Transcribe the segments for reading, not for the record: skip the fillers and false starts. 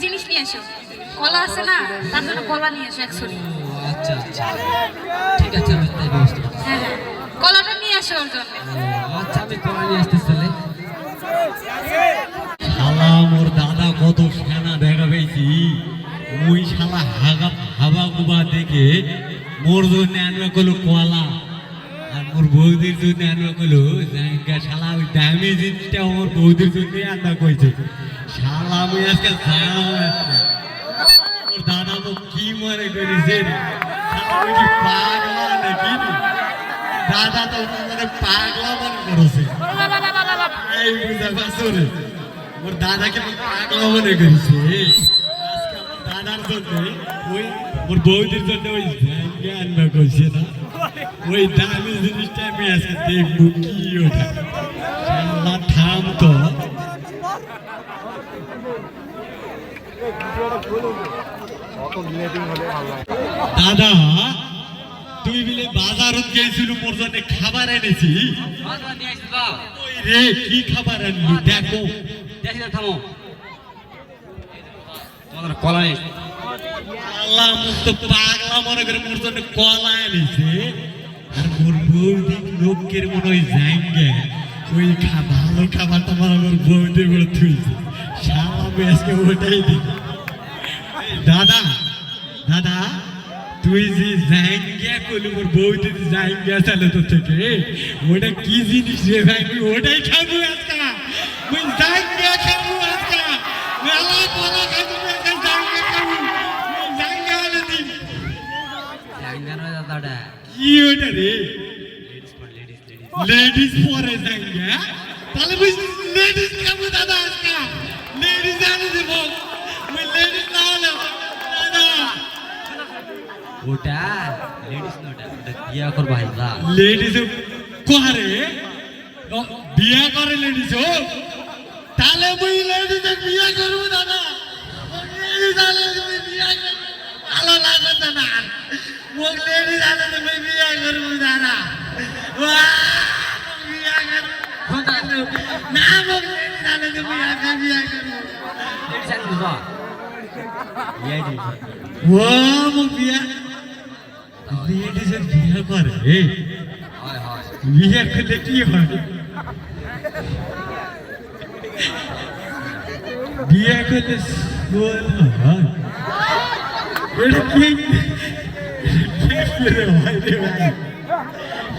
জিনিস নিয়ে এসো, কলা আছে না, তার জন্য কলা নিয়ে এসো একশোরি। আচ্ছা আচ্ছা ঠিক আছে, আমি তাই ব্যবস্থা করছি। হ্যাঁ হ্যাঁ, কলাটা নিয়ে আসো ওর জন্য। আচ্ছা আমি কলা নিয়ে আসতেছি তাহলে। শালা মোর দাদা কত সেনা দেখা পেয়েছি, ওই শালা হাবা গুবা দেখে মোর জন্য আনবে কলো কলা, আর মোর বৌদির জন্য আনবে কলো শালা ওই দামি জিনিসটা আমার বৌদির জন্য আনবা কইছে। শালা আমি আজকে জানো মোর দাদা তো কি মনে করেছে, শালা কি পাগলা নাকি? দাদা তো মানে পাগলা মনে করেছে, এই বুঝা পারছো রে? মোর দাদাকে পাগলা মনে করেছে। আজকে আমার দাদার জন্য ওই মোর বৌদির জন্য ওই জায়গা আনবা কইছে না, ওই দামি জিনিসটা আমি আজকে দেখবো কি ওটা। শালা থাম তো। দাদা তুই বিলে বাজারত গেছিল, মোর জন্য খাবার এনেছি। ওই রে কি খাবার আনলি দেখো, দেখি না, থামো। তোমাদের কলা নেই? আল্লাহ মুক্ত পাগলা মনে করে মোর জন্য কলা এনেছে, আর মোর বৌদি লোকের মনে ওই জাঙ্গে ওই ভালো খাবার তোমার আমার বৌদি করে তুলছে। শালা আমি আজকে ওটাই দিই। দাদা দাদা তুই যে জাঙ্গিয়া করলি, মোর বৌদি জাঙ্গিয়া চালে তো থেকে, ওটা কি জিনিস রে ভাই? আমি ওটাই খাবো আজকে, ওই জাঙ্গিয়া খাবো আজকে, মেলা কলা খাবো, জাঙ্গিয়া খাবো, জাঙ্গিয়া হলে দিন। জাঙ্গিয়া নয় দাদাটা, কি ওটা রে? লেডিস পরে জাঙ্গিয়া, তাহলে বুঝ লেডিস খাবো দাদা আজকে, লেডিস আনে দেবো, ওই লেডিস না হলে দাদা। ওটা লেডিস না, ওটা বিয়া করবা না। লেডিস করে বিয়া করে লেডিস, তাহলে মুই লেডিস বিয়া করব দাদা। লেডিস আলে তুমি বিয়া কর, ভালো লাগে না মোক লেডিস আলে তুমি বিয়া করব দাদা। বিয়া করব না, মোক লেডিস আলে তুমি বিয়া করব। লেডিস আলে বাবা বিয়া দি ও মোক বিয়া, লেডিসের বিয়ে করে, বিয়ে করলে কি হয়? বিয়ে করলে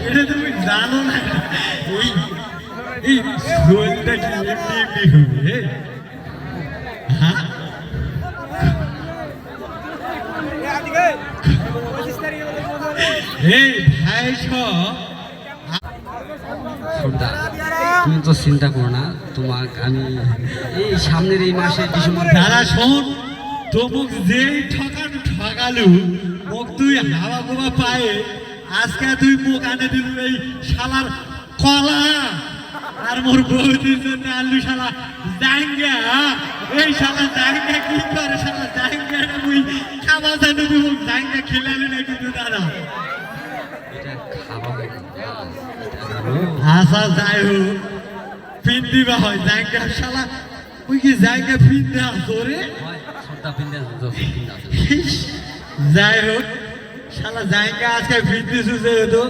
এটা তুমি জানো না, এই শোলটা কি এমনি এমনি হবে? হ্যাঁ তুমি তো চিন্তা করো না, তোমাকে আমি এই সামনের এই মাসে ডিসেম্বর। দাদা শোন, তোমক যেই ঠকালু মোক তুই হাওয়া গোবা পায়ে, আজকে তুই মুখ আনে দিলু এই শালার কলা, আর মোর বৌদির জন্য আনলু শালা জাঙ্গা। এই শালা জাঙ্গা কি করে? শালা জাঙ্গা মুই খাবার জানো, তুই মোক জাঙ্গা খেলালি না কিন্তু দাদা। আশা যাই হোক পিন দিবা হয় জায়গা, শালা ওই কি জায়গা পিন দেওয়া তোরে, যাই হোক শালা জায়গা আজকে পিন দিছু যেহেতু,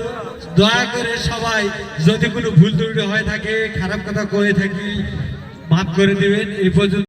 দয়া করে সবাই যদি কোনো ভুল ত্রুটি হয়ে থাকে, খারাপ কথা কয়ে থাকি, মাফ করে দেবেন। এই পর্যন্ত।